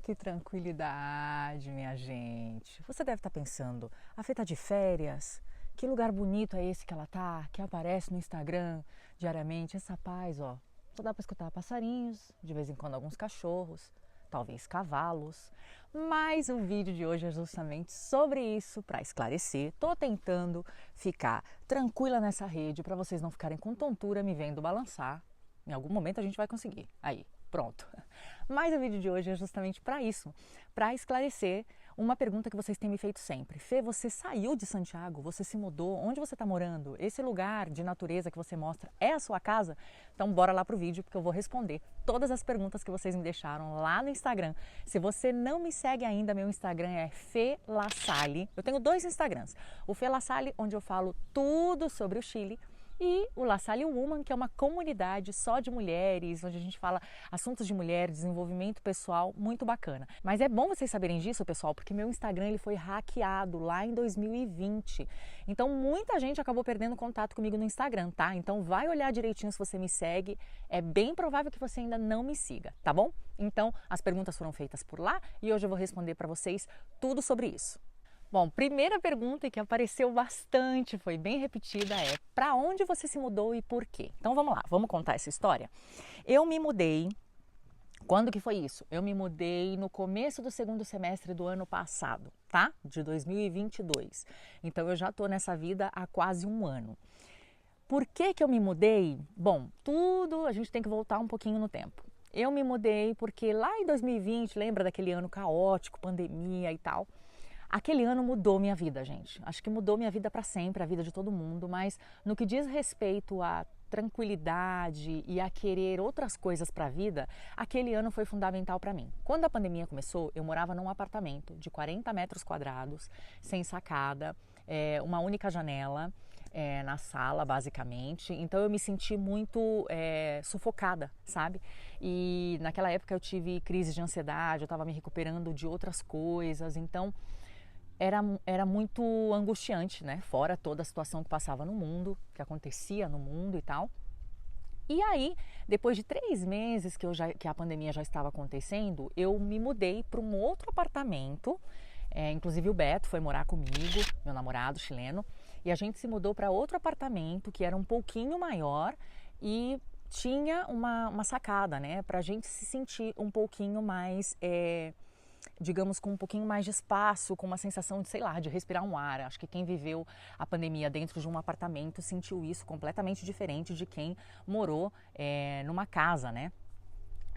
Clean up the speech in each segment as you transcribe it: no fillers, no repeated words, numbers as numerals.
que tranquilidade, minha gente. Você deve estar pensando, a Fê tá de férias? Que lugar bonito é esse que ela tá? Que aparece no Instagram diariamente, essa paz, ó. Só dá para escutar passarinhos, de vez em quando alguns cachorros, talvez cavalos. Mas o vídeo de hoje é justamente sobre isso, para esclarecer. Tô tentando ficar tranquila nessa rede para vocês não ficarem com tontura me vendo balançar. Em algum momento a gente vai conseguir. Aí, pronto. Mas o vídeo de hoje é justamente para isso, para esclarecer uma pergunta que vocês têm me feito sempre. Fê, você saiu de Santiago? Você se mudou? Onde você está morando? Esse lugar de natureza que você mostra é a sua casa? Então bora lá pro vídeo, porque eu vou responder todas as perguntas que vocês me deixaram lá no Instagram. Se você não me segue ainda, meu Instagram é Fê La Salle. Eu tenho 2 Instagrams. O Fê La Salle, onde eu falo tudo sobre o Chile, e o La Salle Woman, que é uma comunidade só de mulheres, onde a gente fala assuntos de mulher, desenvolvimento pessoal, muito bacana. Mas é bom vocês saberem disso, pessoal, porque meu Instagram ele foi hackeado lá em 2020. Então muita gente acabou perdendo contato comigo no Instagram, tá? Então vai olhar direitinho se você me segue. É bem provável que você ainda não me siga, tá bom? Então as perguntas foram feitas por lá e hoje eu vou responder para vocês tudo sobre isso. Bom, primeira pergunta que apareceu bastante, foi bem repetida, é para onde você se mudou e por quê? Então vamos lá, vamos contar essa história? Eu me mudei, quando que foi isso? Eu me mudei no começo do segundo semestre do ano passado, tá? De 2022. Então eu já tô nessa vida há quase um ano. Por que eu me mudei? Bom, tudo a gente tem que voltar um pouquinho no tempo. Eu me mudei porque lá em 2020, lembra daquele ano caótico, pandemia e tal? Aquele ano mudou minha vida, gente. Acho que mudou minha vida para sempre, a vida de todo mundo, mas no que diz respeito à tranquilidade e a querer outras coisas para a vida, aquele ano foi fundamental para mim. Quando a pandemia começou, eu morava num apartamento de 40 metros quadrados, sem sacada, uma única janela na sala, basicamente. Então eu me senti muito sufocada, sabe? E naquela época eu tive crise de ansiedade, eu estava me recuperando de outras coisas, então era muito angustiante, né? Fora toda a situação que passava no mundo, que acontecia no mundo e tal. E aí, depois de 3 meses que a pandemia já estava acontecendo, eu me mudei para um outro apartamento. Inclusive o Beto foi morar comigo, meu namorado chileno, e a gente se mudou para outro apartamento que era um pouquinho maior e tinha uma sacada, né? Para a gente se sentir um pouquinho mais digamos, com um pouquinho mais de espaço, com uma sensação de, sei lá, de respirar um ar. Acho que quem viveu a pandemia dentro de um apartamento sentiu isso completamente diferente de quem morou numa casa, né?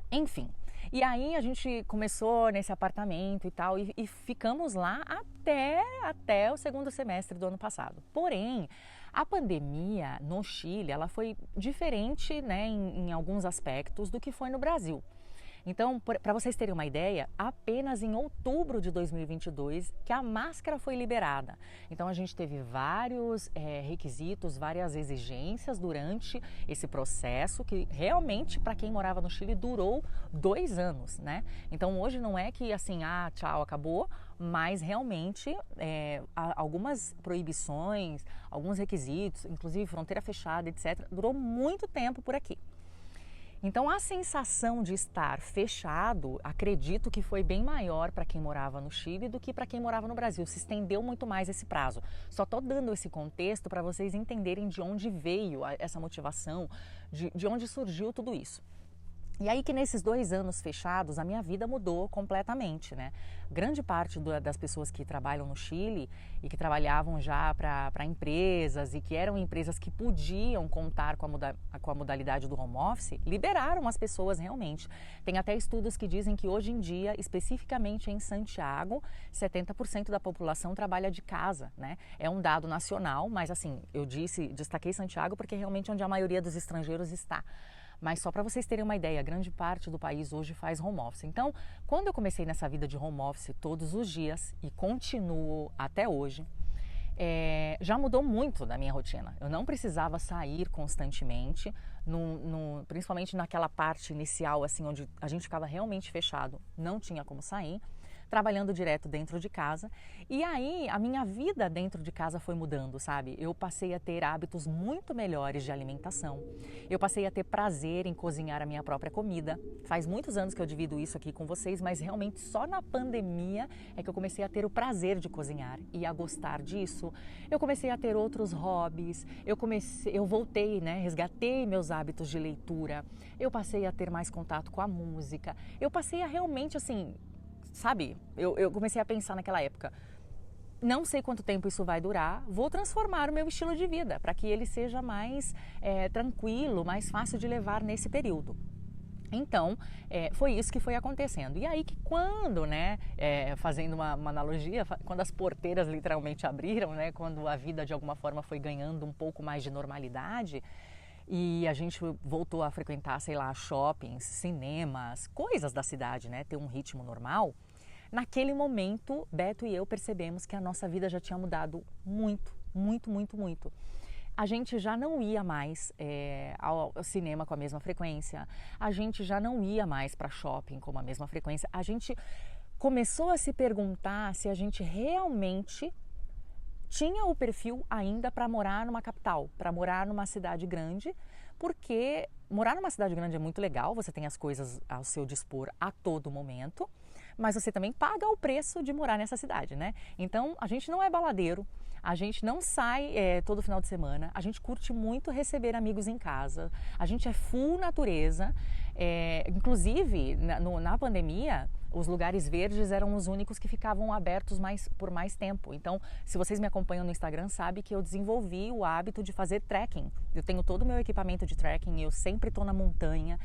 Enfim, e aí a gente começou nesse apartamento e tal, e ficamos lá até o segundo semestre do ano passado. Porém, a pandemia no Chile, ela foi diferente, né, em alguns aspectos do que foi no Brasil. Então, para vocês terem uma ideia, apenas em outubro de 2022 que a máscara foi liberada. Então, a gente teve vários requisitos, várias exigências durante esse processo que realmente, para quem morava no Chile, durou 2 anos, né? Então, hoje não é que assim, tchau, acabou, mas realmente algumas proibições, alguns requisitos, inclusive fronteira fechada, etc., durou muito tempo por aqui. Então a sensação de estar fechado, acredito que foi bem maior para quem morava no Chile do que para quem morava no Brasil. Se estendeu muito mais esse prazo. Só estou dando esse contexto para vocês entenderem de onde veio essa motivação, de onde surgiu tudo isso. E aí que nesses 2 anos fechados a minha vida mudou completamente, né? Grande parte das pessoas que trabalham no Chile e que trabalhavam já para empresas e que eram empresas que podiam contar com a modalidade do home office, liberaram as pessoas realmente. Tem até estudos que dizem que hoje em dia, especificamente em Santiago, 70% da população trabalha de casa, né? É um dado nacional, mas assim, eu destaquei Santiago porque é realmente onde a maioria dos estrangeiros está. Mas só para vocês terem uma ideia, grande parte do país hoje faz home office. Então, quando eu comecei nessa vida de home office todos os dias e continuo até hoje, já mudou muito da minha rotina. Eu não precisava sair constantemente, principalmente naquela parte inicial, assim, onde a gente ficava realmente fechado, não tinha como sair. trabalhando direto dentro de casa. E aí a minha vida dentro de casa foi mudando, sabe? Eu passei a ter hábitos muito melhores de alimentação. Eu passei a ter prazer em cozinhar a minha própria comida. Faz muitos anos que eu divido isso aqui com vocês, mas realmente só na pandemia é que eu comecei a ter o prazer de cozinhar e a gostar disso. Eu comecei a ter outros hobbies, eu voltei, né, resgatei meus hábitos de leitura, eu passei a ter mais contato com a música, eu passei a realmente, assim, sabe, eu comecei a pensar naquela época, não sei quanto tempo isso vai durar, vou transformar o meu estilo de vida para que ele seja mais tranquilo, mais fácil de levar nesse período. Então, foi isso que foi acontecendo. E aí que quando, né, fazendo uma analogia, quando as porteiras literalmente abriram, né, quando a vida de alguma forma foi ganhando um pouco mais de normalidade e a gente voltou a frequentar, sei lá, shoppings, cinemas, coisas da cidade, né, ter um ritmo normal, naquele momento, Beto e eu percebemos que a nossa vida já tinha mudado muito, muito, muito, muito. A gente já não ia mais ao cinema com a mesma frequência, a gente já não ia mais para shopping com a mesma frequência, a gente começou a se perguntar se a gente realmente tinha o perfil ainda para morar numa capital, para morar numa cidade grande, porque morar numa cidade grande é muito legal, você tem as coisas ao seu dispor a todo momento, mas você também paga o preço de morar nessa cidade, né? Então, a gente não é baladeiro, a gente não sai todo final de semana, a gente curte muito receber amigos em casa, a gente é full natureza, inclusive na pandemia, os lugares verdes eram os únicos que ficavam abertos por mais tempo. Então, se vocês me acompanham no Instagram, sabe que eu desenvolvi o hábito de fazer trekking. Eu tenho todo o meu equipamento de trekking, eu sempre estou na montanha.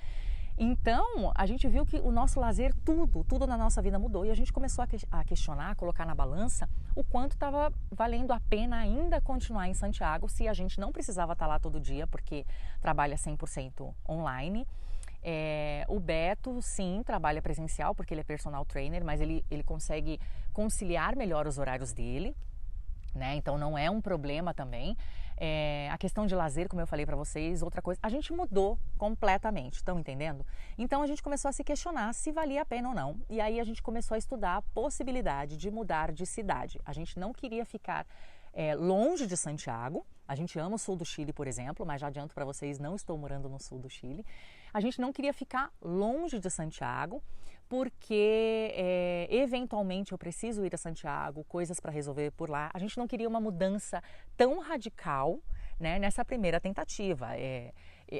Então, a gente viu que o nosso lazer, tudo na nossa vida mudou e a gente começou a questionar, a colocar na balança o quanto estava valendo a pena ainda continuar em Santiago se a gente não precisava estar lá todo dia porque trabalha 100% online. O Beto, sim, trabalha presencial porque ele é personal trainer, mas ele consegue conciliar melhor os horários dele, né? Então não é um problema também. A questão de lazer, como eu falei para vocês, outra coisa, a gente mudou completamente, estão entendendo? Então a gente começou a se questionar se valia a pena ou não. E aí a gente começou a estudar a possibilidade de mudar de cidade. A gente não queria ficar longe de Santiago. A gente ama o sul do Chile, por exemplo, mas já adianto para vocês, não estou morando no sul do Chile. A gente não queria ficar longe de Santiago, porque eventualmente eu preciso ir a Santiago, coisas para resolver por lá. A gente não queria uma mudança tão radical, né, nessa primeira tentativa.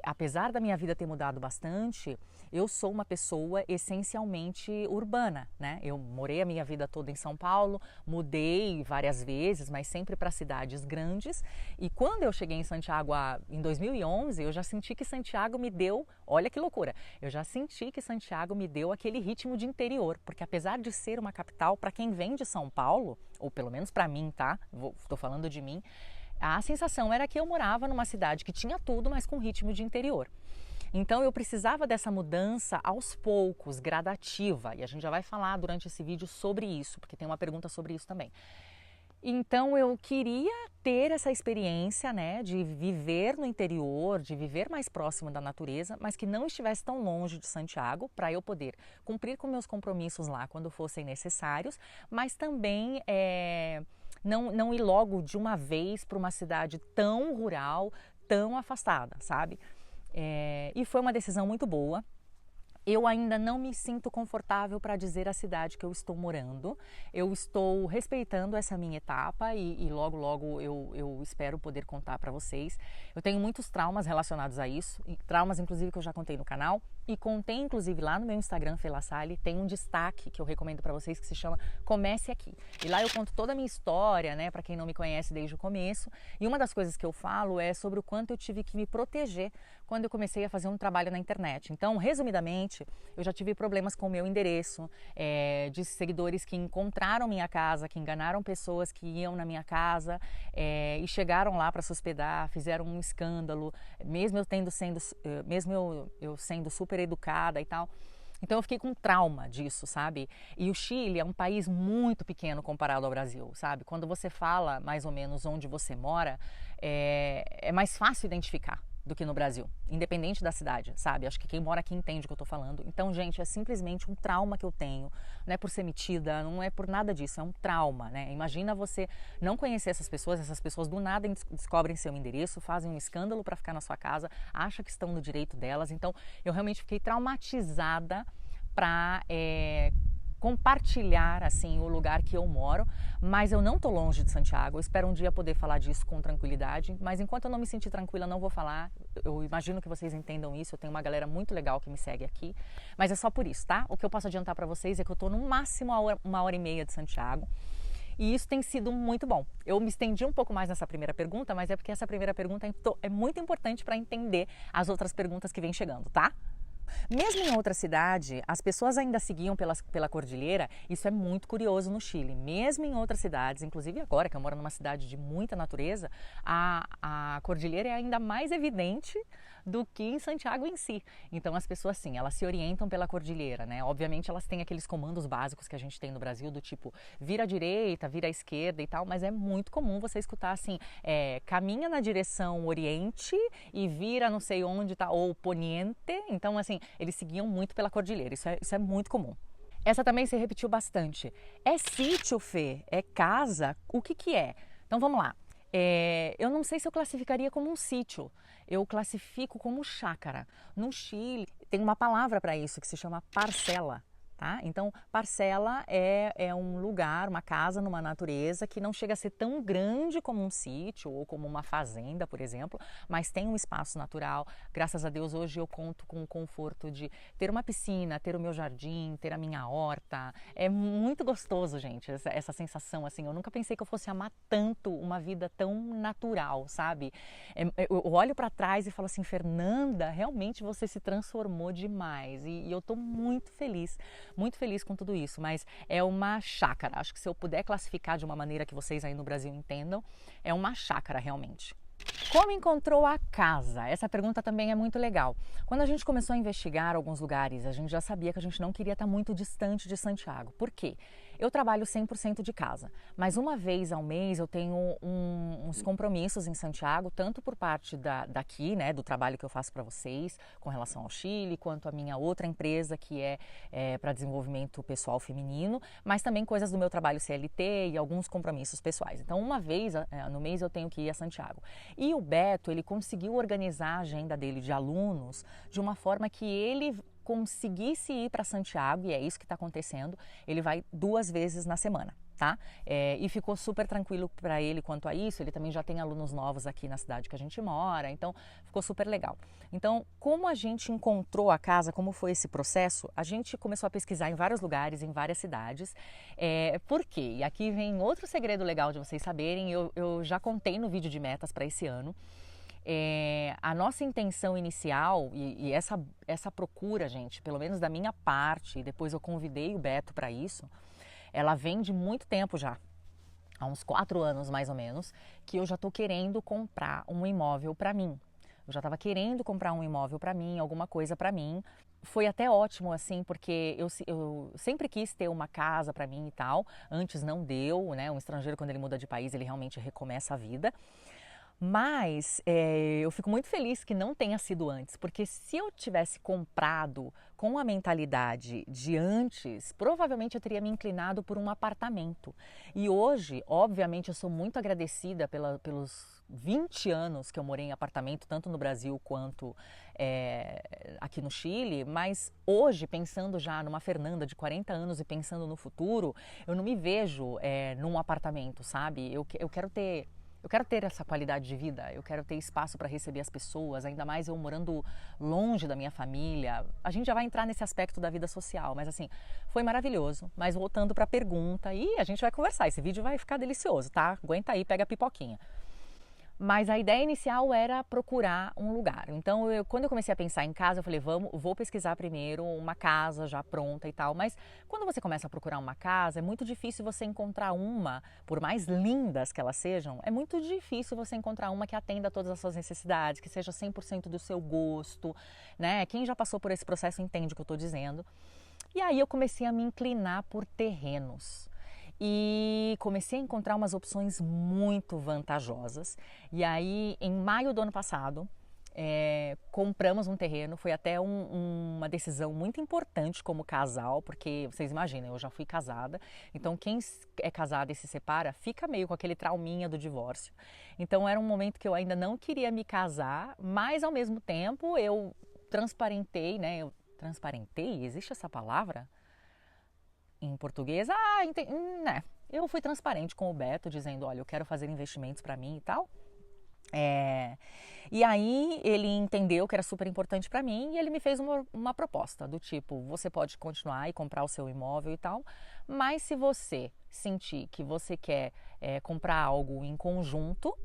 Apesar da minha vida ter mudado bastante, eu sou uma pessoa essencialmente urbana, né? Eu morei a minha vida toda em São Paulo, mudei várias vezes, mas sempre para cidades grandes. E quando eu cheguei em Santiago em 2011, eu já senti que Santiago me deu, olha que loucura, eu já senti que Santiago me deu aquele ritmo de interior, porque apesar de ser uma capital, para quem vem de São Paulo, ou pelo menos para mim, tá? Estou falando de mim, a sensação era que eu morava numa cidade que tinha tudo, mas com ritmo de interior. Então eu precisava dessa mudança aos poucos, gradativa, e a gente já vai falar durante esse vídeo sobre isso, porque tem uma pergunta sobre isso também. Então eu queria ter essa experiência, né, de viver no interior, de viver mais próximo da natureza, mas que não estivesse tão longe de Santiago, para eu poder cumprir com meus compromissos lá quando fossem necessários, mas também não ir logo de uma vez para uma cidade tão rural, tão afastada, sabe? E foi uma decisão muito boa. Eu ainda não me sinto confortável para dizer a cidade que eu estou morando. Eu estou respeitando essa minha etapa e logo, logo eu espero poder contar para vocês. Eu tenho muitos traumas relacionados a isso, traumas inclusive que eu já contei no canal e contei inclusive lá no meu Instagram, Fê La Salle, tem um destaque que eu recomendo para vocês que se chama Comece Aqui. E lá eu conto toda a minha história, né, para quem não me conhece desde o começo. E uma das coisas que eu falo é sobre o quanto eu tive que me proteger quando eu comecei a fazer um trabalho na internet. Então, resumidamente, eu já tive problemas com o meu endereço, de seguidores que encontraram minha casa, que enganaram pessoas que iam na minha casa e chegaram lá para se hospedar, fizeram um escândalo, mesmo eu sendo super educada e tal. Então eu fiquei com trauma disso, sabe? E o Chile é um país muito pequeno comparado ao Brasil, sabe? Quando você fala mais ou menos onde você mora, é mais fácil identificar. do que no Brasil, independente da cidade, sabe? Acho que quem mora aqui entende o que eu tô falando. Então, gente, é simplesmente um trauma que eu tenho. Não é por ser metida, não é por nada disso, é um trauma, né? Imagina você não conhecer essas pessoas do nada descobrem seu endereço, fazem um escândalo para ficar na sua casa, acham que estão no direito delas. Então, eu realmente fiquei traumatizada para compartilhar assim o lugar que eu moro, mas eu não tô longe de Santiago. Eu espero um dia poder falar disso com tranquilidade, mas enquanto eu não me sentir tranquila, não vou falar. Eu imagino que vocês entendam isso. Eu tenho uma galera muito legal que me segue aqui, mas é só por isso, tá? O que eu posso adiantar para vocês é que eu tô no máximo uma hora e meia de Santiago. E isso tem sido muito bom. Eu me estendi um pouco mais nessa primeira pergunta, mas é porque essa primeira pergunta é muito importante para entender as outras perguntas que vêm chegando, tá? Mesmo em outra cidade, as pessoas ainda seguiam pela cordilheira. Isso é muito curioso no Chile. Mesmo em outras cidades, inclusive agora que eu moro numa cidade de muita natureza, a cordilheira é ainda mais evidente do que em Santiago em si. Então as pessoas, sim, elas se orientam pela cordilheira, né? Obviamente elas têm aqueles comandos básicos que a gente tem no Brasil, do tipo, vira à direita, vira à esquerda e tal, mas é muito comum você escutar assim, caminha na direção oriente e vira não sei onde, tá, ou poniente. Então, assim, eles seguiam muito pela cordilheira, isso é muito comum. Essa também se repetiu bastante. É sítio, Fê? É casa? O que que é? Então vamos lá. Eu não sei se eu classificaria como um sítio, eu classifico como chácara. No Chile tem uma palavra para isso que se chama parcela. Tá? Então, parcela é um lugar, uma casa numa natureza que não chega a ser tão grande como um sítio ou como uma fazenda, por exemplo, mas tem um espaço natural. Graças a Deus, hoje eu conto com o conforto de ter uma piscina, ter o meu jardim, ter a minha horta. É muito gostoso, gente, essa sensação, assim. Eu nunca pensei que eu fosse amar tanto uma vida tão natural, sabe? Eu olho para trás e falo assim, Fernanda, realmente você se transformou demais e eu tô muito feliz com tudo isso, mas é uma chácara. Acho que se eu puder classificar de uma maneira que vocês aí no Brasil entendam, é uma chácara realmente. Como encontrou a casa? Essa pergunta também é muito legal. Quando a gente começou a investigar alguns lugares, a gente já sabia que a gente não queria estar muito distante de Santiago. Por quê? Eu trabalho 100% de casa, mas uma vez ao mês eu tenho uns compromissos em Santiago, tanto por parte daqui, né, do trabalho que eu faço para vocês, com relação ao Chile, quanto a minha outra empresa que é para desenvolvimento pessoal feminino, mas também coisas do meu trabalho CLT e alguns compromissos pessoais. Então, uma vez no mês eu tenho que ir a Santiago. E o Beto, ele conseguiu organizar a agenda dele de alunos de uma forma que ele conseguisse ir para Santiago, e é isso que está acontecendo. Ele vai 2 vezes na semana, tá? E ficou super tranquilo para ele quanto a isso. Ele também já tem alunos novos aqui na cidade que a gente mora, então ficou super legal. Então, como a gente encontrou a casa, como foi esse processo? A gente começou a pesquisar em vários lugares, em várias cidades. Por quê? E aqui vem outro segredo legal de vocês saberem. Eu já contei no vídeo de metas para esse ano. A nossa intenção inicial e essa procura, gente, pelo menos da minha parte, e depois eu convidei o Beto para isso, ela vem de muito tempo já, há uns 4 anos mais ou menos, que eu já estou querendo comprar um imóvel para mim. Eu já estava querendo comprar um imóvel para mim, alguma coisa para mim. Foi até ótimo, assim, porque eu sempre quis ter uma casa para mim e tal. Antes não deu, né? Um estrangeiro, quando ele muda de país, ele realmente recomeça a vida. Mas eu fico muito feliz que não tenha sido antes, porque se eu tivesse comprado com a mentalidade de antes, provavelmente eu teria me inclinado por um apartamento. E hoje, obviamente, eu sou muito agradecida pelos 20 anos que eu morei em apartamento, tanto no Brasil quanto aqui no Chile, mas hoje, pensando já numa Fernanda de 40 anos e pensando no futuro, eu não me vejo num apartamento, sabe? Eu quero ter essa qualidade de vida, eu quero ter espaço para receber as pessoas, ainda mais eu morando longe da minha família. A gente já vai entrar nesse aspecto da vida social, mas assim, foi maravilhoso. Mas voltando para a pergunta, e a gente vai conversar, esse vídeo vai ficar delicioso, tá? Aguenta aí, pega a pipoquinha. Mas a ideia inicial era procurar um lugar. Então, quando eu comecei a pensar em casa, eu falei, vou pesquisar primeiro uma casa já pronta e tal. Mas quando você começa a procurar uma casa, é muito difícil você encontrar uma, por mais lindas que elas sejam, é muito difícil você encontrar uma que atenda a todas as suas necessidades, que seja 100% do seu gosto, né? Quem já passou por esse processo entende o que eu estou dizendo. E aí eu comecei a me inclinar por terrenos. E comecei a encontrar umas opções muito vantajosas. E aí, em maio do ano passado, Compramos um terreno, foi até uma decisão muito importante como casal, porque vocês imaginam, eu já fui casada, então quem é casado e se separa fica meio com aquele trauminha do divórcio. Então era um momento que eu ainda não queria me casar, mas ao mesmo tempo eu transparentei, né? Transparentei? Existe essa palavra em português? Né? Eu fui transparente com o Beto, dizendo, olha, eu quero fazer investimentos para mim e tal. E aí ele entendeu que era super importante para mim e ele me fez uma proposta do tipo, você pode continuar e comprar o seu imóvel e tal, mas se você sentir que você quer comprar algo em conjunto,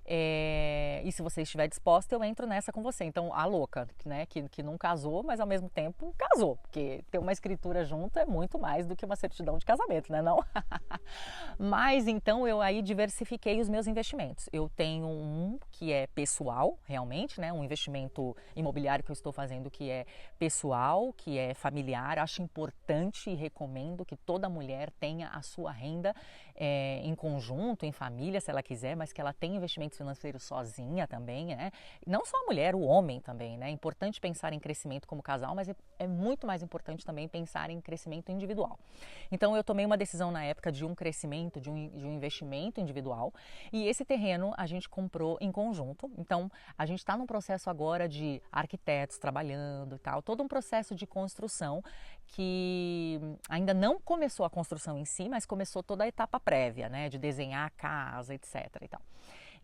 e se você estiver disposta, eu entro nessa com você. Então, a louca, né, que não casou, mas ao mesmo tempo casou, porque ter uma escritura junto é muito mais do que uma certidão de casamento, né, não? Mas então eu aí diversifiquei os meus investimentos. Eu tenho um que é pessoal, realmente, né, um investimento imobiliário que eu estou fazendo que é pessoal, que é familiar. Acho importante e recomendo que toda mulher tenha a sua renda em conjunto, em família, se ela quiser, mas que ela tenha investimentos financeiros sozinha também, né? Não só a mulher, o homem também, né? É importante pensar em crescimento como casal, mas é muito mais importante também pensar em crescimento individual. Então eu tomei uma decisão na época de um crescimento, de um investimento individual, e esse terreno a gente comprou em conjunto. Então a gente está num processo agora de arquitetos trabalhando e tal, todo um processo de construção que ainda não começou a construção em si, mas começou toda a etapa prévia, né, de desenhar a casa, etc. e tal.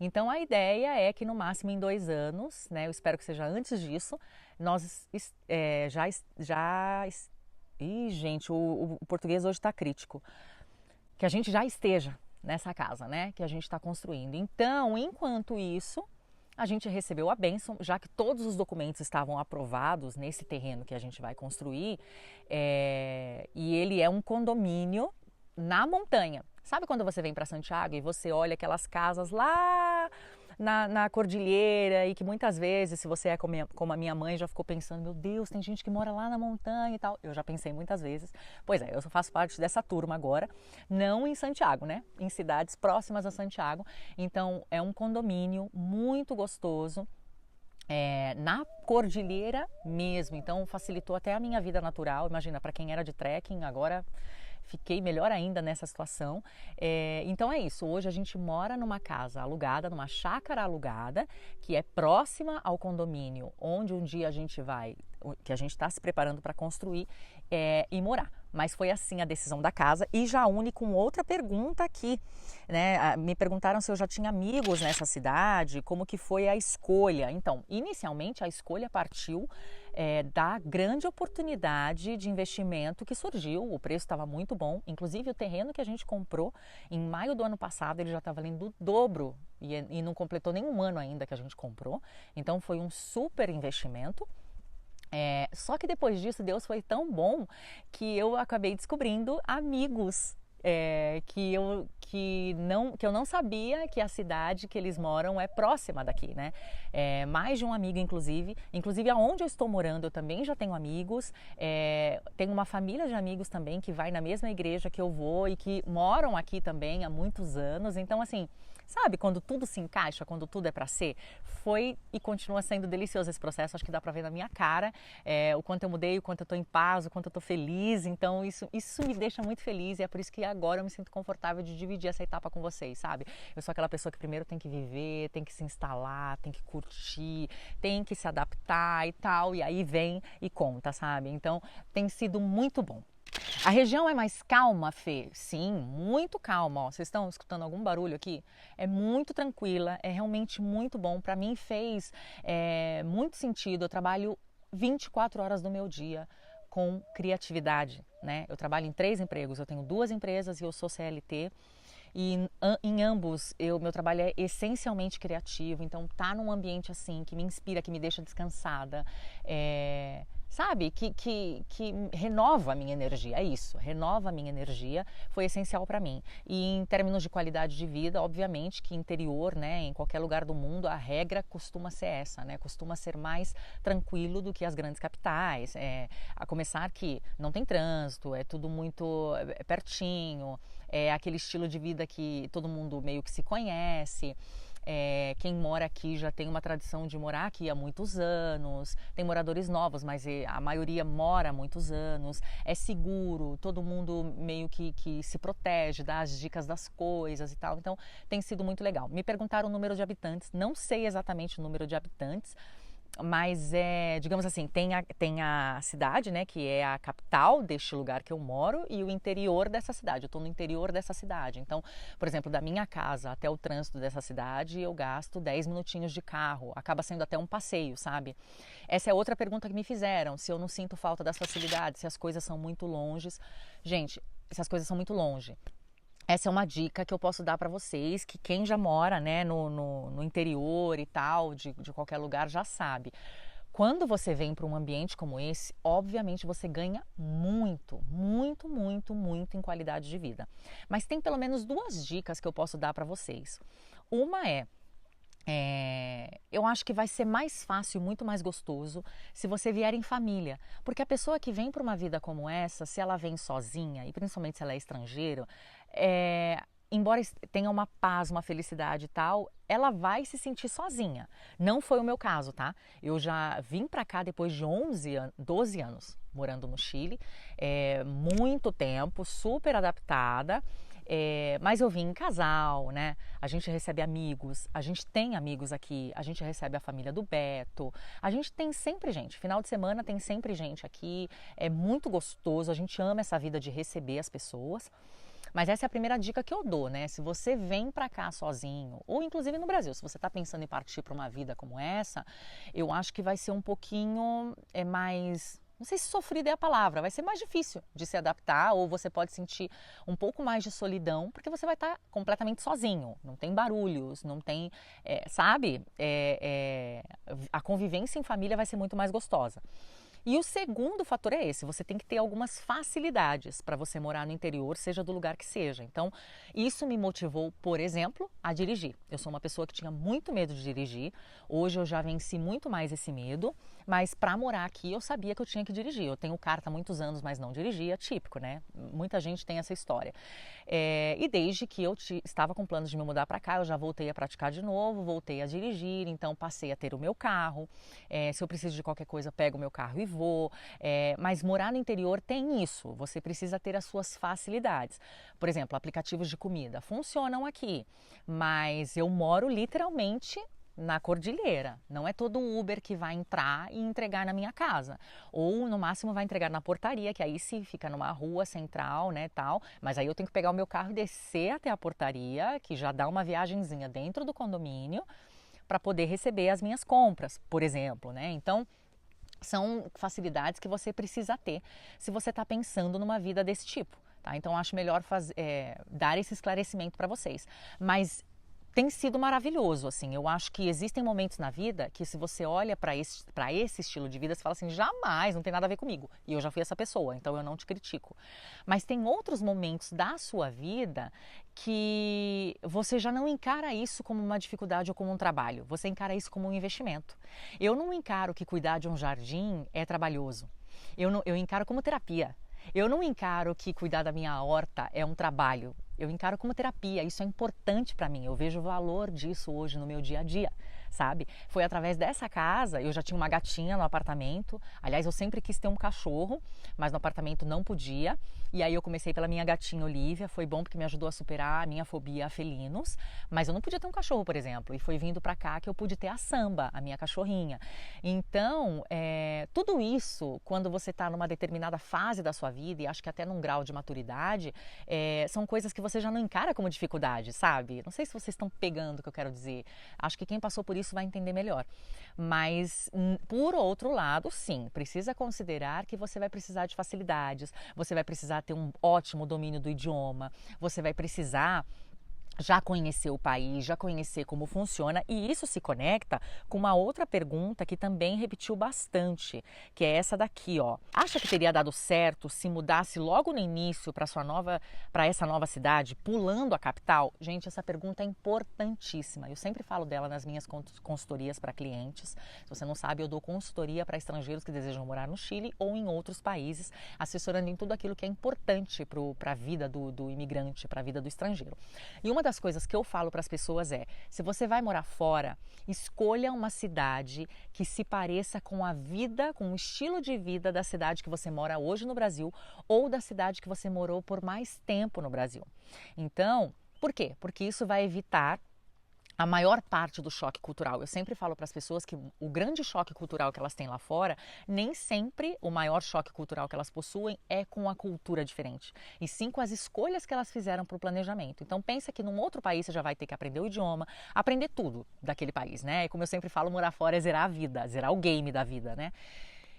Então a ideia é que no máximo em 2 anos, né, eu espero que seja antes disso, nós Ih, gente, o português hoje está crítico. Que a gente já esteja nessa casa, né, que a gente está construindo. Então, enquanto isso, a gente recebeu a bênção, já que todos os documentos estavam aprovados nesse terreno que a gente vai construir, e ele é um condomínio na montanha. Sabe quando você vem para Santiago e você olha aquelas casas lá na cordilheira e que muitas vezes, se você é como a minha mãe, já ficou pensando, meu Deus, tem gente que mora lá na montanha e tal. Eu já pensei muitas vezes. Pois é, eu faço parte dessa turma agora, não em Santiago, né? Em cidades próximas a Santiago. Então, é um condomínio muito gostoso. Na cordilheira mesmo, então facilitou até a minha vida natural. Imagina, para quem era de trekking, agora fiquei melhor ainda nessa situação. Então é isso, hoje a gente mora numa casa alugada, numa chácara alugada, que é próxima ao condomínio onde um dia a gente vai, que a gente está se preparando para construir e morar. Mas foi assim a decisão da casa. E já une com outra pergunta aqui, né? Me perguntaram se eu já tinha amigos nessa cidade, como que foi a escolha. Então, inicialmente a escolha partiu da grande oportunidade de investimento que surgiu. O preço estava muito bom. Inclusive o terreno que a gente comprou em maio do ano passado, ele já está valendo o dobro e não completou nem um ano ainda que a gente comprou. Então foi um super investimento. Só que depois disso, Deus foi tão bom que eu acabei descobrindo amigos que eu não sabia que a cidade que eles moram é próxima daqui, né? Mais de um amigo, inclusive aonde eu estou morando eu também já tenho amigos, tenho uma família de amigos também que vai na mesma igreja que eu vou e que moram aqui também há muitos anos. Então, assim, sabe, quando tudo se encaixa, quando tudo é para ser, foi e continua sendo delicioso esse processo. Acho que dá para ver na minha cara o quanto eu mudei, o quanto eu estou em paz, o quanto eu estou feliz. Então isso me deixa muito feliz e é por isso que agora eu me sinto confortável de dividir essa etapa com vocês, sabe? Eu sou aquela pessoa que primeiro tem que viver, tem que se instalar, tem que curtir, tem que se adaptar e tal, e aí vem e conta, sabe? Então tem sido muito bom. A região é mais calma, Fê? Sim, muito calma. Ó, vocês estão escutando algum barulho aqui? É muito tranquila, é realmente muito bom. Para mim fez muito sentido. Eu trabalho 24 horas do meu dia com criatividade, né? Eu trabalho em 3 empregos, eu tenho 2 empresas e eu sou CLT. E em ambos, meu trabalho é essencialmente criativo, então tá num ambiente assim, que me inspira, que me deixa descansada, sabe? Que renova a minha energia, é isso, renova a minha energia, foi essencial para mim. E em termos de qualidade de vida, obviamente que interior, né, em qualquer lugar do mundo, a regra costuma ser essa, né? Costuma ser mais tranquilo do que as grandes capitais, a começar que não tem trânsito, é tudo muito pertinho, é aquele estilo de vida que todo mundo meio que se conhece. Quem mora aqui já tem uma tradição de morar aqui há muitos anos, tem moradores novos, mas a maioria mora há muitos anos, é seguro, todo mundo meio que se protege, dá as dicas das coisas e tal, então tem sido muito legal. Me perguntaram o número de habitantes, não sei exatamente o número de habitantes, mas digamos assim, tem a cidade, né, que é a capital deste lugar que eu moro, e o interior dessa cidade. Eu estou no interior dessa cidade. Então, por exemplo, da minha casa até o trânsito dessa cidade, eu gasto 10 minutinhos de carro. Acaba sendo até um passeio, sabe? Essa é outra pergunta que me fizeram, se eu não sinto falta das facilidades, se as coisas são muito longes. Gente, se as coisas são muito longe. Essa é uma dica que eu posso dar para vocês, que quem já mora, né, no interior e tal, de qualquer lugar, já sabe. Quando você vem para um ambiente como esse, obviamente você ganha muito, muito, muito, muito em qualidade de vida. Mas tem pelo menos duas dicas que eu posso dar para vocês. Uma eu acho que vai ser mais fácil, muito mais gostoso se você vier em família, porque a pessoa que vem para uma vida como essa, se ela vem sozinha, e principalmente se ela é estrangeira, embora tenha uma paz, uma felicidade e tal, ela vai se sentir sozinha. Não foi o meu caso, tá? Eu já vim para cá depois de 12 anos morando no Chile, muito tempo, super adaptada. Mas eu vim em casal, né? A gente recebe amigos, a gente tem amigos aqui, a gente recebe a família do Beto, a gente tem sempre gente, final de semana tem sempre gente aqui, é muito gostoso, a gente ama essa vida de receber as pessoas. Mas essa é a primeira dica que eu dou, né? Se você vem para cá sozinho, ou inclusive no Brasil, se você está pensando em partir para uma vida como essa, eu acho que vai ser um pouquinho mais... Não sei se sofrida é a palavra, vai ser mais difícil de se adaptar, ou você pode sentir um pouco mais de solidão, porque você vai estar completamente sozinho, não tem barulhos, não tem, sabe? A convivência em família vai ser muito mais gostosa. E o segundo fator é esse, você tem que ter algumas facilidades para você morar no interior, seja do lugar que seja. Então, isso me motivou, por exemplo, a dirigir. Eu sou uma pessoa que tinha muito medo de dirigir, hoje eu já venci muito mais esse medo, mas para morar aqui eu sabia que eu tinha que dirigir. Eu tenho carta há muitos anos, mas não dirigia, típico, né? Muita gente tem essa história. E desde que eu estava com planos de me mudar para cá, eu já voltei a praticar de novo, voltei a dirigir, então passei a ter o meu carro. Se eu preciso de qualquer coisa, pego o meu carro e vou. Mas morar no interior tem isso, você precisa ter as suas facilidades. Por exemplo, aplicativos de comida funcionam aqui, mas eu moro literalmente na cordilheira. Não é todo Uber que vai entrar e entregar na minha casa. Ou no máximo vai entregar na portaria, que aí sim fica numa rua central, né, tal. Mas aí eu tenho que pegar o meu carro e descer até a portaria, que já dá uma viagenzinha dentro do condomínio, para poder receber as minhas compras, por exemplo, né? Então, são facilidades que você precisa ter se você está pensando numa vida desse tipo, tá? Então, acho melhor dar esse esclarecimento para vocês. Mas tem sido maravilhoso, assim. Eu acho que existem momentos na vida que, se você olha para esse estilo de vida, você fala assim, jamais, não tem nada a ver comigo. E eu já fui essa pessoa, então eu não te critico. Mas tem outros momentos da sua vida que você já não encara isso como uma dificuldade ou como um trabalho. Você encara isso como um investimento. Eu não encaro que cuidar de um jardim é trabalhoso. Eu encaro como terapia. Eu não encaro que cuidar da minha horta é um trabalho. Eu encaro como terapia, isso é importante para mim, eu vejo o valor disso hoje no meu dia a dia, sabe? Foi através dessa casa, eu já tinha uma gatinha no apartamento, aliás, eu sempre quis ter um cachorro, mas no apartamento não podia, e aí eu comecei pela minha gatinha Olivia, foi bom porque me ajudou a superar a minha fobia a felinos, mas eu não podia ter um cachorro, por exemplo, e foi vindo para cá que eu pude ter a Samba, a minha cachorrinha. Então, tudo isso, quando você está numa determinada fase da sua vida, e acho que até num grau de maturidade, são coisas que você já não encara como dificuldade, sabe? Não sei se vocês estão pegando o que eu quero dizer. Acho que quem passou por isso vai entender melhor. Mas, por outro lado, sim, precisa considerar que você vai precisar de facilidades, você vai precisar ter um ótimo domínio do idioma, você vai precisar já conhecer o país, já conhecer como funciona, e isso se conecta com uma outra pergunta que também repetiu bastante, que é essa daqui, ó. Acha que teria dado certo se mudasse logo no início para essa nova cidade, pulando a capital? Gente, essa pergunta é importantíssima. Eu sempre falo dela nas minhas consultorias para clientes. Se você não sabe, eu dou consultoria para estrangeiros que desejam morar no Chile ou em outros países, assessorando em tudo aquilo que é importante para a vida do imigrante, para a vida do estrangeiro. E uma das coisas que eu falo para as pessoas é, se você vai morar fora, escolha uma cidade que se pareça com a vida, com o estilo de vida da cidade que você mora hoje no Brasil ou da cidade que você morou por mais tempo no Brasil. Então, por quê? Porque isso vai evitar a maior parte do choque cultural. Eu sempre falo para as pessoas que o grande choque cultural que elas têm lá fora, nem sempre o maior choque cultural que elas possuem é com a cultura diferente, e sim com as escolhas que elas fizeram para o planejamento. Então pensa que num outro país você já vai ter que aprender o idioma, aprender tudo daquele país, né? E como eu sempre falo, morar fora é zerar a vida, zerar o game da vida, né?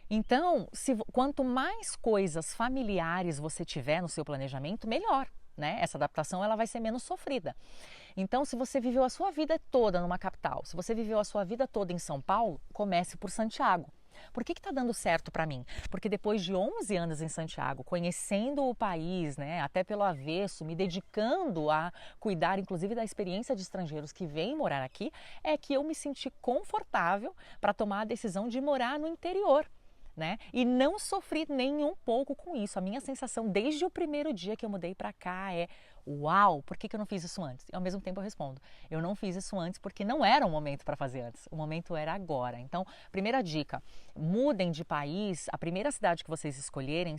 Então, quanto mais coisas familiares você tiver no seu planejamento, melhor, né? Essa adaptação ela vai ser menos sofrida. Então, se você viveu a sua vida toda numa capital, se você viveu a sua vida toda em São Paulo, comece por Santiago. Por que está dando certo para mim? Porque depois de 11 anos em Santiago, conhecendo o país, né, até pelo avesso, me dedicando a cuidar, inclusive, da experiência de estrangeiros que vêm morar aqui, é que eu me senti confortável para tomar a decisão de morar no interior. Né? E não sofri nem um pouco com isso. A minha sensação desde o primeiro dia que eu mudei para cá é: uau, por que eu não fiz isso antes? E ao mesmo tempo eu respondo: eu não fiz isso antes porque não era o momento para fazer antes. O momento era agora. Então, primeira dica: mudem de país. A primeira cidade que vocês escolherem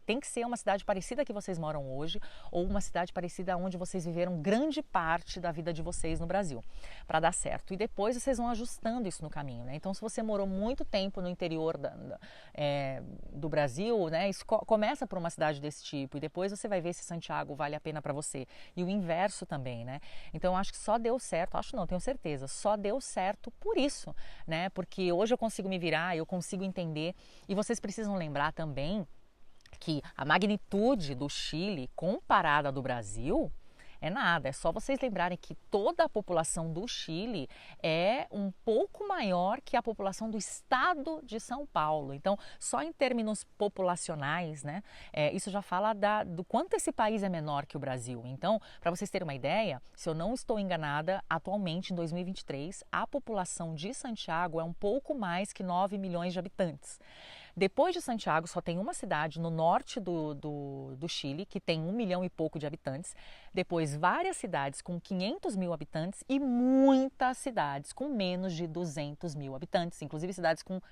tem que ser uma cidade parecida que vocês moram hoje, ou uma cidade parecida onde vocês viveram grande parte da vida de vocês no Brasil, para dar certo. E depois vocês vão ajustando isso no caminho, né? Então, se você morou muito tempo no interior do Brasil, né, começa por uma cidade desse tipo e depois você vai ver se Santiago vale a pena para você. E o inverso também, né? Então, eu acho que só deu certo, acho não, tenho certeza, só deu certo por isso, né? Porque hoje eu consigo me virar, eu consigo entender, e vocês precisam lembrar também que a magnitude do Chile comparada ao do Brasil é nada, é só vocês lembrarem que toda a população do Chile é um pouco maior que a população do estado de São Paulo. Então, só em termos populacionais, né, isso já fala do quanto esse país é menor que o Brasil. Então, para vocês terem uma ideia, se eu não estou enganada, atualmente, em 2023, a população de Santiago é um pouco mais que 9 milhões de habitantes. Depois de Santiago, só tem uma cidade no norte do Chile, que tem 1 milhão e pouco de habitantes. Depois, várias cidades com 500 mil habitantes e muitas cidades com menos de 200 mil habitantes. Inclusive,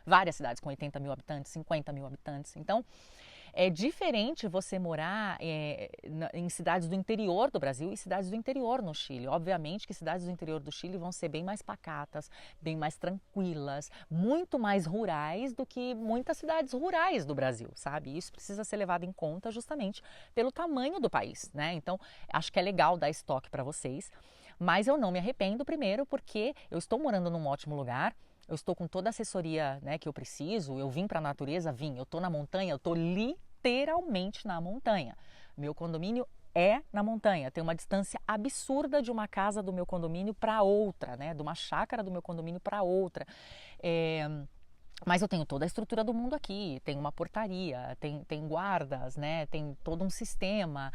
várias cidades com 80 mil habitantes, 50 mil habitantes. Então, é diferente você morar em cidades do interior do Brasil e cidades do interior no Chile. Obviamente que cidades do interior do Chile vão ser bem mais pacatas, bem mais tranquilas, muito mais rurais do que muitas cidades rurais do Brasil, sabe? Isso precisa ser levado em conta justamente pelo tamanho do país, né? Então, acho que é legal dar estoque para vocês, mas eu não me arrependo, primeiro, porque eu estou morando num ótimo lugar. Eu estou com toda a assessoria, né, que eu preciso, eu vim para a natureza, eu estou na montanha, eu estou literalmente na montanha. Meu condomínio é na montanha, tem uma distância absurda de uma casa do meu condomínio para outra, né, de uma chácara do meu condomínio para outra. Mas eu tenho toda a estrutura do mundo aqui, tem uma portaria, tem guardas, né? Tem todo um sistema,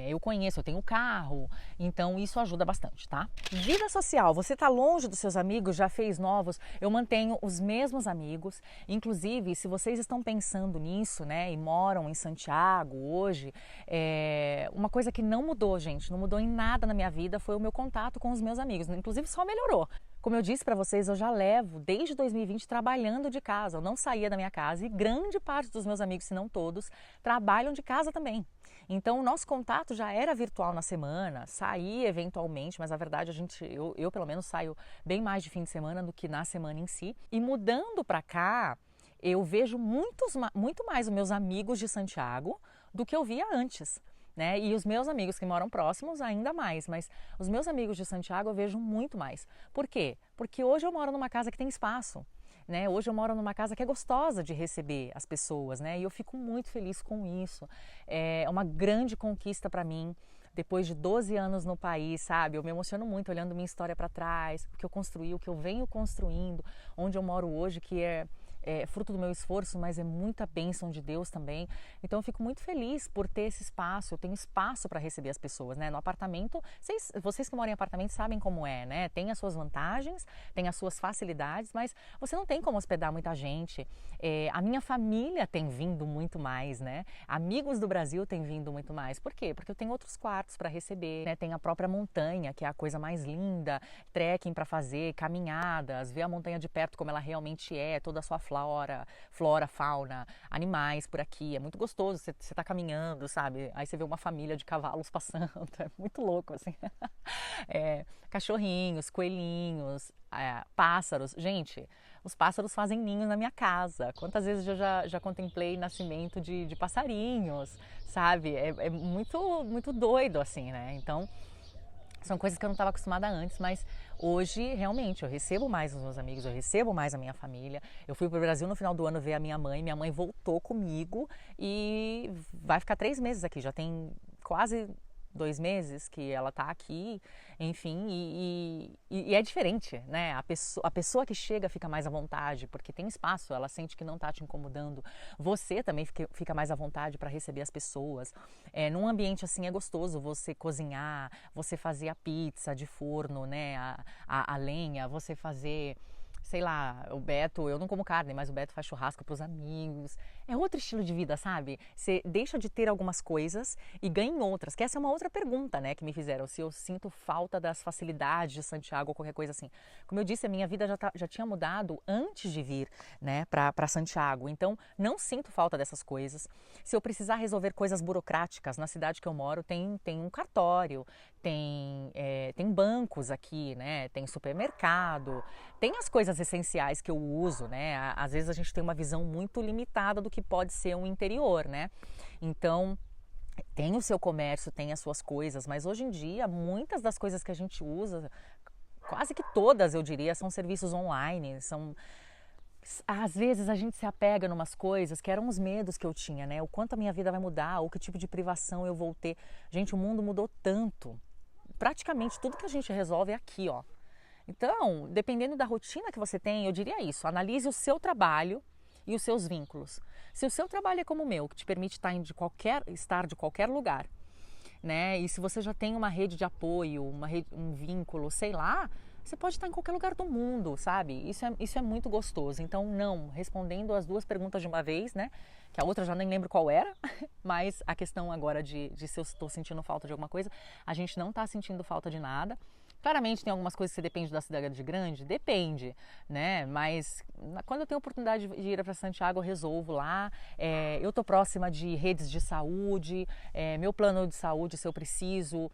eu conheço, eu tenho carro, então isso ajuda bastante, tá? Vida social, você tá longe dos seus amigos, já fez novos, eu mantenho os mesmos amigos, inclusive se vocês estão pensando nisso, né, e moram em Santiago hoje, uma coisa que não mudou, gente, não mudou em nada na minha vida foi o meu contato com os meus amigos, inclusive só melhorou. Como eu disse para vocês, eu já levo desde 2020 trabalhando de casa, eu não saía da minha casa e grande parte dos meus amigos, se não todos, trabalham de casa também. Então o nosso contato já era virtual na semana, saía eventualmente, mas na verdade eu pelo menos saio bem mais de fim de semana do que na semana em si. E mudando para cá, eu vejo muito mais os meus amigos de Santiago do que eu via antes. Né? E os meus amigos que moram próximos ainda mais, mas os meus amigos de Santiago eu vejo muito mais. Por quê? Porque hoje eu moro numa casa que tem espaço, né? Hoje eu moro numa casa que é gostosa de receber as pessoas, né? E eu fico muito feliz com isso. É uma grande conquista para mim. Depois de 12 anos no país, sabe? Eu me emociono muito olhando minha história para trás, o que eu construí, o que eu venho construindo, onde eu moro hoje, que é é fruto do meu esforço, mas é muita bênção de Deus também. Então eu fico muito feliz por ter esse espaço, eu tenho espaço para receber as pessoas, né? No apartamento, vocês que moram em apartamento sabem como é, né? Tem as suas vantagens, tem as suas facilidades, mas você não tem como hospedar muita gente. A minha família tem vindo muito mais, né? Amigos do Brasil têm vindo muito mais. Por quê? Porque eu tenho outros quartos para receber, né? Tem a própria montanha, que é a coisa mais linda, trekking para fazer, caminhadas, ver a montanha de perto como ela realmente é, toda a sua flora, fauna, animais por aqui. É muito gostoso, você tá caminhando, sabe? Aí você vê uma família de cavalos passando, é muito louco, assim. Cachorrinhos, coelhinhos, pássaros. Gente, os pássaros fazem ninhos na minha casa. Quantas vezes eu já contemplei nascimento de passarinhos, sabe? É muito, muito doido, assim, né? Então, são coisas que eu não estava acostumada antes, mas hoje, realmente, eu recebo mais os meus amigos, eu recebo mais a minha família. Eu fui para o Brasil no final do ano ver a minha mãe voltou comigo e vai ficar 3 meses aqui, já tem quase 2 meses que ela está aqui, enfim, e é diferente, né? A pessoa que chega fica mais à vontade, porque tem espaço, ela sente que não está te incomodando. Você também fica mais à vontade para receber as pessoas. Num ambiente assim é gostoso você cozinhar, você fazer a pizza de forno, né? A lenha, você fazer... Sei lá, o Beto, eu não como carne, mas o Beto faz churrasco para os amigos. É outro estilo de vida, sabe? Você deixa de ter algumas coisas e ganha em outras. Que essa é uma outra pergunta, né, que me fizeram. Se eu sinto falta das facilidades de Santiago ou qualquer coisa assim. Como eu disse, a minha vida já tinha mudado antes de vir, né, para Santiago. Então, não sinto falta dessas coisas. Se eu precisar resolver coisas burocráticas, na cidade que eu moro tem um cartório, tem bancos aqui, né, tem supermercado, tem as coisas essenciais que eu uso, né? Às vezes a gente tem uma visão muito limitada do que pode ser um interior, né? Então, tem o seu comércio, tem as suas coisas, mas hoje em dia muitas das coisas que a gente usa, quase que todas eu diria, são serviços online, às vezes a gente se apega em umas coisas que eram os medos que eu tinha, né? O quanto a minha vida vai mudar, ou que tipo de privação eu vou ter. Gente, o mundo mudou tanto. Praticamente tudo que a gente resolve é aqui, ó. Então, dependendo da rotina que você tem, eu diria isso, analise o seu trabalho e os seus vínculos. Se o seu trabalho é como o meu, que te permite estar de qualquer lugar, né? E se você já tem uma rede de apoio, um vínculo, sei lá, você pode estar em qualquer lugar do mundo, sabe? Isso é muito gostoso. Então, não, respondendo as 2 perguntas de uma vez, né? Que a outra eu já nem lembro qual era, mas a questão agora de se eu estou sentindo falta de alguma coisa, a gente não está sentindo falta de nada. Claramente tem algumas coisas que você depende da cidade grande, depende, né? Mas quando eu tenho a oportunidade de ir para Santiago, eu resolvo lá. Eu estou próxima de redes de saúde, meu plano de saúde, se eu preciso.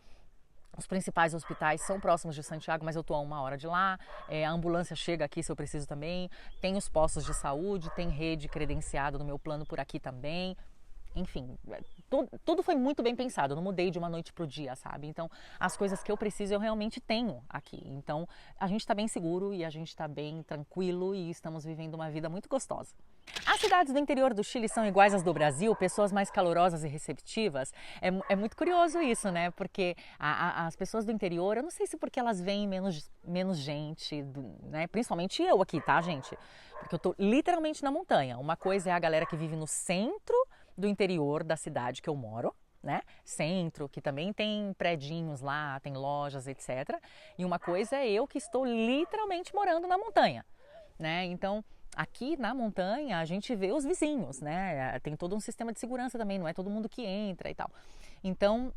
Os principais hospitais são próximos de Santiago, mas eu estou a 1 hora de lá. A ambulância chega aqui se eu preciso também. Tem os postos de saúde, tem rede credenciada no meu plano por aqui também. Enfim, tudo foi muito bem pensado, eu não mudei de uma noite para o dia, sabe? Então, as coisas que eu preciso eu realmente tenho aqui. Então, a gente está bem seguro e a gente está bem tranquilo e estamos vivendo uma vida muito gostosa. As cidades do interior do Chile são iguais às do Brasil, pessoas mais calorosas e receptivas. É muito curioso isso, né? Porque as pessoas do interior, eu não sei se porque elas veem menos gente, né? Principalmente eu aqui, tá, gente? Porque eu tô literalmente na montanha. Uma coisa é a galera que vive no centro do interior da cidade que eu moro, né? Centro, que também tem predinhos lá, tem lojas, etc. E uma coisa é eu que estou literalmente morando na montanha, né? Então, aqui na montanha a gente vê os vizinhos, né? Tem todo um sistema de segurança também, não é todo mundo que entra e tal. Então,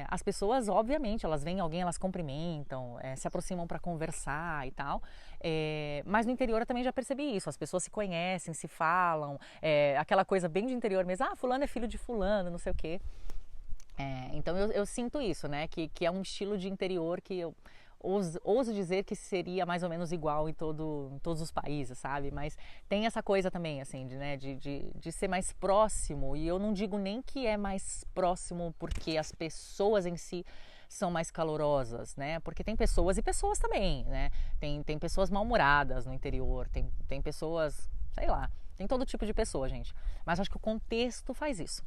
as pessoas, obviamente, elas veem alguém, elas cumprimentam, se aproximam para conversar e tal. Mas no interior eu também já percebi isso, as pessoas se conhecem, se falam, aquela coisa bem de interior mesmo, fulano é filho de fulano, não sei o quê. Então eu sinto isso, né? Que é um estilo de interior que eu ouso dizer que seria mais ou menos igual em todos os países, sabe? Mas tem essa coisa também, assim, de ser mais próximo. E eu não digo nem que é mais próximo porque as pessoas em si são mais calorosas, né? Porque tem pessoas e pessoas também, né? Tem pessoas mal-humoradas no interior, tem pessoas, sei lá, tem todo tipo de pessoa, gente. Mas acho que o contexto faz isso.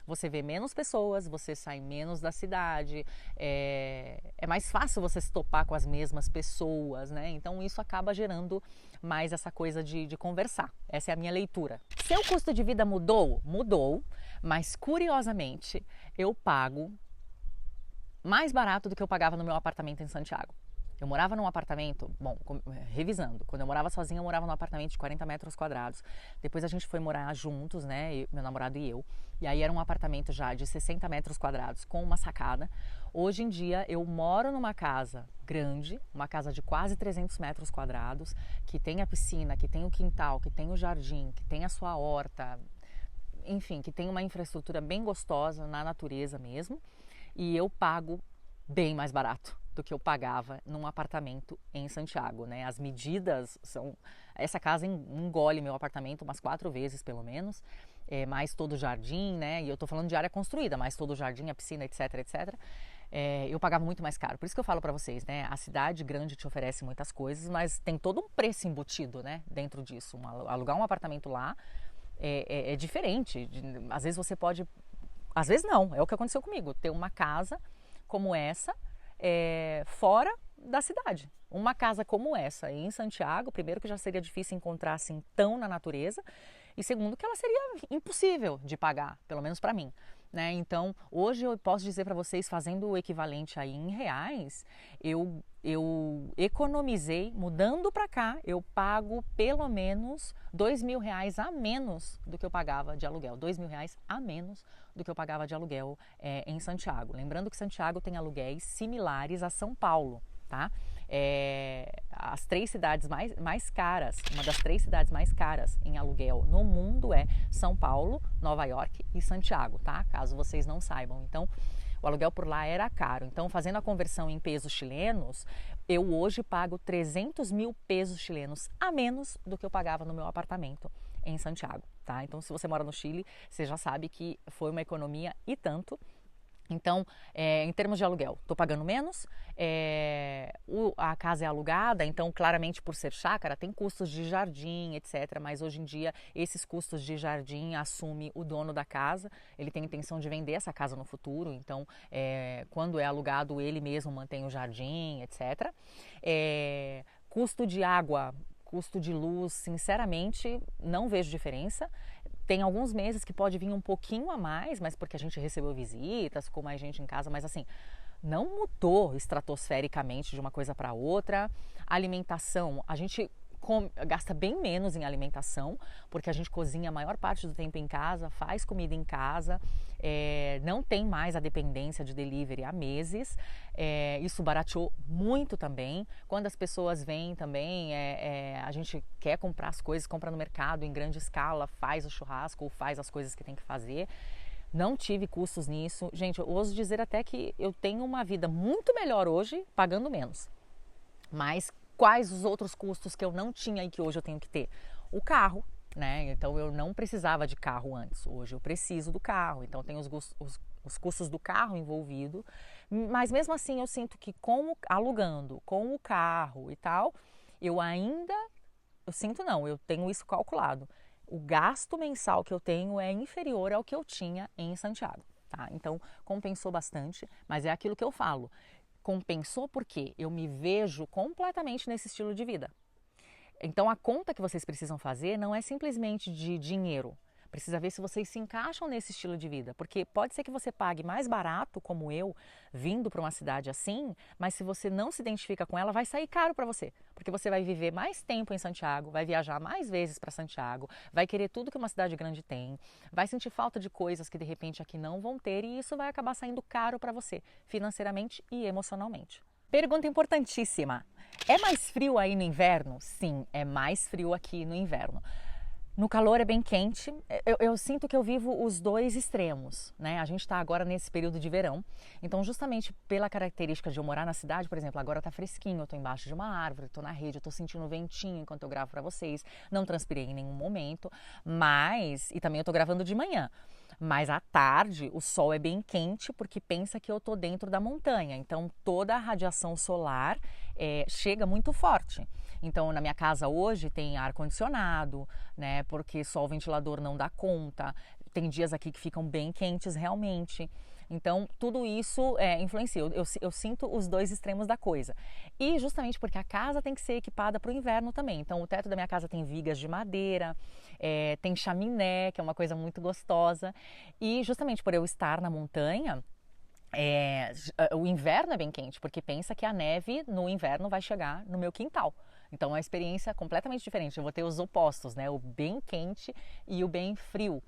você vê menos pessoas, você sai menos da cidade, é mais fácil você se topar com as mesmas pessoas, né? Então isso acaba gerando mais essa coisa de conversar. Essa é a minha leitura. Seu custo de vida mudou? Mudou, mas curiosamente eu pago mais barato do que eu pagava no meu apartamento em Santiago. Eu morava num apartamento, bom, revisando, quando eu morava sozinha, eu morava num apartamento de 40 metros quadrados. Depois a gente foi morar juntos, né, meu namorado e eu. E aí era um apartamento já de 60 metros quadrados, com uma sacada. Hoje em dia eu moro numa casa grande, uma casa de quase 300 metros quadrados, que tem a piscina, que tem o quintal, que tem o jardim, que tem a sua horta, enfim, que tem uma infraestrutura bem gostosa na natureza mesmo. E eu pago bem mais barato do que eu pagava num apartamento em Santiago, né? As medidas são... Essa casa engole meu apartamento umas 4 vezes, pelo menos, mais todo o jardim, né? E eu tô falando de área construída, mais todo o jardim, a piscina, etc, etc. Eu pagava muito mais caro. Por isso que eu falo para vocês, né? A cidade grande te oferece muitas coisas, mas tem todo um preço embutido, né? Dentro disso. Alugar um apartamento lá é diferente. Às vezes você pode... Às vezes não, é o que aconteceu comigo. Ter uma casa como essa, fora da cidade. Uma casa como essa em Santiago, primeiro que já seria difícil encontrar assim tão na natureza, e segundo que ela seria impossível de pagar, pelo menos para mim, né? Então, hoje eu posso dizer para vocês, fazendo o equivalente aí em reais, eu economizei, mudando para cá, eu pago pelo menos R$2.000 a menos do que eu pagava de aluguel, R$2.000 a menos do que eu pagava de aluguel em Santiago. Lembrando que Santiago tem aluguéis similares a São Paulo, tá? As 3 cidades mais caras, uma das 3 cidades mais caras em aluguel no mundo é São Paulo, Nova York e Santiago, tá? Caso vocês não saibam. Então, o aluguel por lá era caro. Então, fazendo a conversão em pesos chilenos, eu hoje pago 300 mil pesos chilenos a menos do que eu pagava no meu apartamento em Santiago, tá? Então, se você mora no Chile, você já sabe que foi uma economia e tanto. Então, em termos de aluguel, estou pagando menos, a casa é alugada, então claramente por ser chácara tem custos de jardim, etc. Mas hoje em dia esses custos de jardim assume o dono da casa, ele tem intenção de vender essa casa no futuro, então quando é alugado ele mesmo mantém o jardim, etc. Custo de água, custo de luz, sinceramente não vejo diferença. Tem alguns meses que pode vir um pouquinho a mais, mas porque a gente recebeu visitas, ficou mais gente em casa, mas assim, não mudou estratosfericamente de uma coisa para outra. Alimentação, a gente gasta bem menos em alimentação, porque a gente cozinha a maior parte do tempo em casa, faz comida em casa, não tem mais a dependência de delivery há meses, isso barateou muito também. Quando as pessoas vêm também, a gente quer comprar as coisas, compra no mercado em grande escala, faz o churrasco ou faz as coisas que tem que fazer. Não tive custos nisso. Gente, eu ouso dizer até que eu tenho uma vida muito melhor hoje, pagando menos. Mas quais os outros custos que eu não tinha e que hoje eu tenho que ter? O carro, né? Então eu não precisava de carro antes, hoje eu preciso do carro, então tem os custos do carro envolvido, mas mesmo assim eu sinto que alugando com o carro e tal, eu tenho isso calculado. O gasto mensal que eu tenho é inferior ao que eu tinha em Santiago, tá? Então compensou bastante, mas é aquilo que eu falo. Compensou porque eu me vejo completamente nesse estilo de vida. Então a conta que vocês precisam fazer não é simplesmente de dinheiro. Precisa ver se vocês se encaixam nesse estilo de vida, porque pode ser que você pague mais barato, como eu, vindo para uma cidade assim, mas se você não se identifica com ela, vai sair caro para você, porque você vai viver mais tempo em Santiago, vai viajar mais vezes para Santiago, vai querer tudo que uma cidade grande tem, vai sentir falta de coisas que de repente aqui não vão ter e isso vai acabar saindo caro para você, financeiramente e emocionalmente. Pergunta importantíssima: é mais frio aí no inverno? Sim, é mais frio aqui no inverno. No calor é bem quente, eu sinto que eu vivo os 2 extremos, né? A gente está agora nesse período de verão, então justamente pela característica de eu morar na cidade, por exemplo, agora tá fresquinho, eu tô embaixo de uma árvore, tô na rede, eu tô sentindo o ventinho enquanto eu gravo para vocês, não transpirei em nenhum momento, e também eu tô gravando de manhã. Mas à tarde o sol é bem quente porque pensa que eu tô dentro da montanha, então toda a radiação solar chega muito forte. Então na minha casa hoje tem ar-condicionado, né, porque só o ventilador não dá conta. tem dias aqui que ficam bem quentes realmente. Então, tudo isso influencia. Eu sinto os dois extremos da coisa. E justamente porque a casa tem que ser equipada para o inverno também. Então, o teto da minha casa tem vigas de madeira, tem chaminé, que é uma coisa muito gostosa. E justamente por eu estar na montanha, o inverno é bem quente, porque pensa que a neve no inverno vai chegar no meu quintal. Então, é uma experiência completamente diferente. Eu vou ter os opostos, né? O bem quente e o bem frio.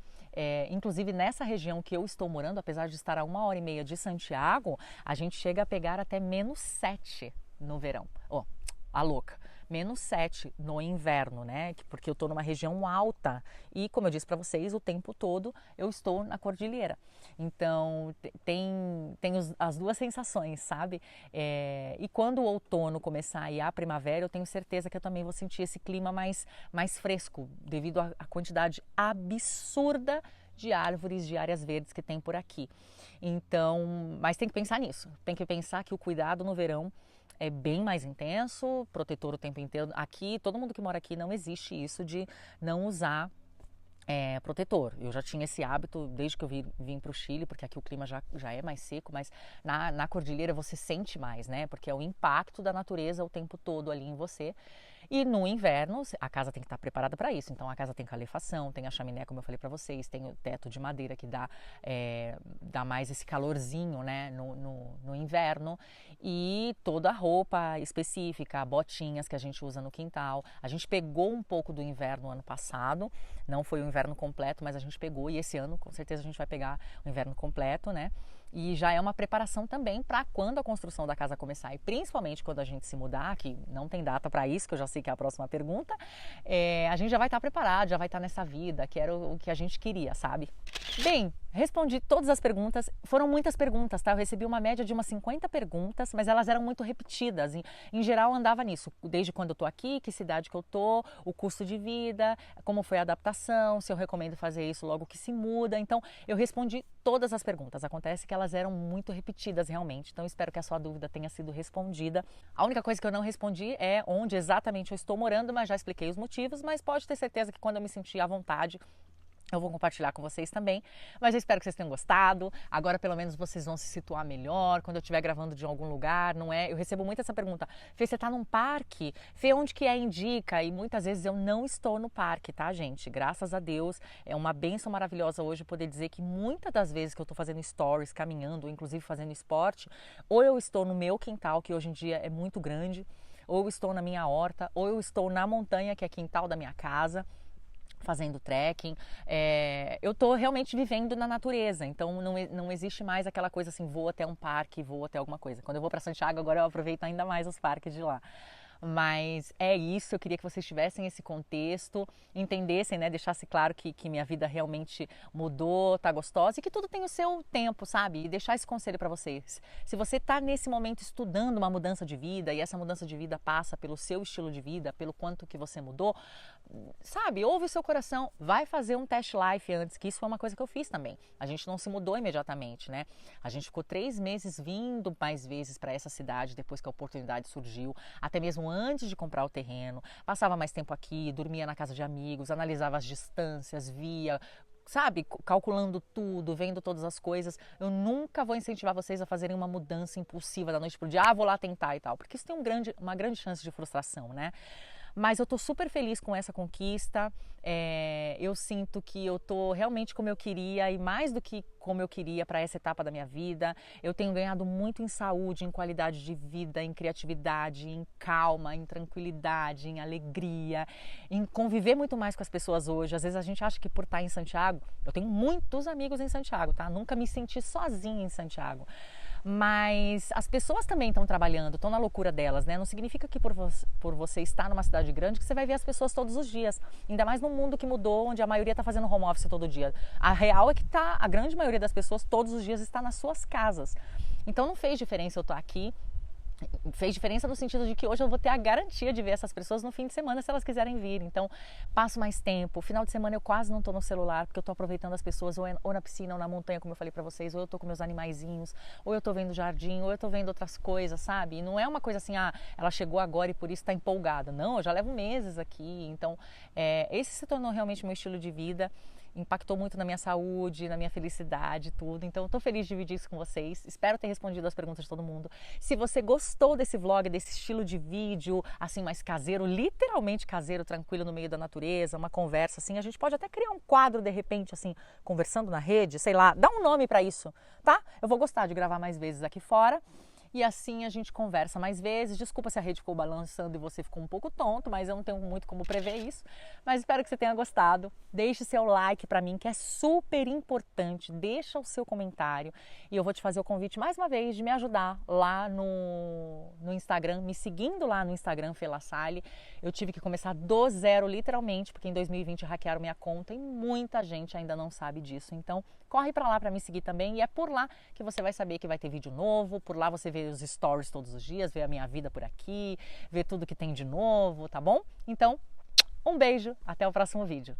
Inclusive nessa região que eu estou morando, apesar de estar a 1h30 de Santiago, a gente chega a pegar até -7 no verão. A louca! -7 no inverno, né? Porque eu estou numa região alta e, como eu disse para vocês, o tempo todo eu estou na cordilheira. Então, tem as duas sensações, sabe? E quando o outono começar e a primavera, eu tenho certeza que eu também vou sentir esse clima mais fresco, devido à quantidade absurda de árvores, de áreas verdes que tem por aqui. Então, mas tem que pensar nisso. Tem que pensar que o cuidado no verão é bem mais intenso, protetor o tempo inteiro. Aqui, todo mundo que mora aqui, não existe isso de não usar protetor. Eu já tinha esse hábito desde que eu vim para o Chile, porque aqui o clima já é mais seco, mas na cordilheira você sente mais, né? Porque é o impacto da natureza o tempo todo ali em você. E no inverno, a casa tem que estar preparada para isso. Então, a casa tem calefação, tem a chaminé, como eu falei para vocês, tem o teto de madeira que dá mais esse calorzinho, né, no inverno. E toda a roupa específica, botinhas que a gente usa no quintal. A gente pegou um pouco do inverno ano passado, não foi o inverno completo, mas a gente pegou. E esse ano, com certeza, a gente vai pegar o inverno completo, né? E já é uma preparação também para quando a construção da casa começar e principalmente quando a gente se mudar, que não tem data para isso, que eu já sei que é a próxima pergunta, a gente já vai estar preparado, já vai estar nessa vida, que era o que a gente queria, sabe? Bem, respondi todas as perguntas, foram muitas perguntas, tá? Eu recebi uma média de umas 50 perguntas, mas elas eram muito repetidas, em geral andava nisso, desde quando eu tô aqui, que cidade que eu tô, o custo de vida, como foi a adaptação, se eu recomendo fazer isso logo que se muda, então eu respondi todas as perguntas, acontece que elas eram muito repetidas realmente, então espero que a sua dúvida tenha sido respondida. A única coisa que eu não respondi é onde exatamente eu estou morando, mas já expliquei os motivos, mas pode ter certeza que quando eu me sentir à vontade, eu vou compartilhar com vocês também, mas eu espero que vocês tenham gostado. Agora pelo menos vocês vão se situar melhor quando eu estiver gravando de algum lugar, não é? Eu recebo muito essa pergunta: Fê, você está num parque? Fê, onde que indica? E muitas vezes eu não estou no parque, tá, gente? Graças a Deus, é uma bênção maravilhosa hoje poder dizer que muitas das vezes que eu estou fazendo stories, caminhando, ou inclusive fazendo esporte, ou eu estou no meu quintal, que hoje em dia é muito grande, ou eu estou na minha horta, ou eu estou na montanha, que é quintal da minha casa, fazendo trekking, eu estou realmente vivendo na natureza, então não existe mais aquela coisa assim, vou até um parque, vou até alguma coisa. Quando eu vou para Santiago agora eu aproveito ainda mais os parques de lá. Mas é isso, eu queria que vocês tivessem esse contexto, entendessem, né, deixasse claro que minha vida realmente mudou, tá gostosa e que tudo tem o seu tempo, sabe? E deixar esse conselho para vocês. Se você tá nesse momento estudando uma mudança de vida e essa mudança de vida passa pelo seu estilo de vida, pelo quanto que você mudou, sabe, ouve o seu coração, vai fazer um test life antes, que isso foi uma coisa que eu fiz também. A gente não se mudou imediatamente, né? A gente ficou 3 meses vindo mais vezes para essa cidade depois que a oportunidade surgiu, até mesmo antes de comprar o terreno, passava mais tempo aqui, dormia na casa de amigos, analisava as distâncias, via, sabe, calculando tudo, vendo todas as coisas. Eu nunca vou incentivar vocês a fazerem uma mudança impulsiva da noite pro dia, vou lá tentar e tal, porque isso tem uma grande chance de frustração, né? Mas eu tô super feliz com essa conquista, eu sinto que eu tô realmente como eu queria e mais do que como eu queria para essa etapa da minha vida. Eu tenho ganhado muito em saúde, em qualidade de vida, em criatividade, em calma, em tranquilidade, em alegria, em conviver muito mais com as pessoas hoje. Às vezes a gente acha que por estar em Santiago, eu tenho muitos amigos em Santiago, tá? Nunca me senti sozinha em Santiago. Mas as pessoas também estão trabalhando, estão na loucura delas, né? Não significa que por você estar numa cidade grande que você vai ver as pessoas todos os dias. Ainda mais num mundo que mudou, onde a maioria está fazendo home office todo dia. A real é que a grande maioria das pessoas todos os dias está nas suas casas. Então não fez diferença eu estar aqui. Fez diferença no sentido de que hoje eu vou ter a garantia de ver essas pessoas no fim de semana se elas quiserem vir. Então, passo mais tempo. Final de semana eu quase não estou no celular, porque eu estou aproveitando as pessoas ou na piscina ou na montanha, como eu falei para vocês, ou eu estou com meus animaizinhos, ou eu estou vendo o jardim, ou eu estou vendo outras coisas, sabe? E não é uma coisa assim, ela chegou agora e por isso está empolgada. Não, eu já levo meses aqui. Então, esse se tornou realmente meu estilo de vida. impactou muito na minha saúde, na minha felicidade, tudo. Então eu tô feliz de dividir isso com vocês. Espero ter respondido as perguntas de todo mundo. Se você gostou desse vlog, desse estilo de vídeo, assim, mais caseiro, literalmente caseiro, tranquilo no meio da natureza, uma conversa assim, a gente pode até criar um quadro de repente, assim, conversando na rede, sei lá, dá um nome para isso, tá? Eu vou gostar de gravar mais vezes aqui fora. E assim a gente conversa mais vezes. Desculpa se a rede ficou balançando e você ficou um pouco tonto, mas eu não tenho muito como prever isso. Mas espero que você tenha gostado. Deixe seu like para mim, que é super importante. Deixa o seu comentário. E eu vou te fazer o convite mais uma vez de me ajudar lá no Instagram, me seguindo lá no Instagram, Fê La Salle. Eu tive que começar do zero, literalmente, porque em 2020 hackearam minha conta e muita gente ainda não sabe disso. Então, corre para lá para me seguir também. E é por lá que você vai saber que vai ter vídeo novo. Por lá você vê os stories todos os dias, ver a minha vida por aqui, ver tudo que tem de novo, tá bom? Então, um beijo, até o próximo vídeo.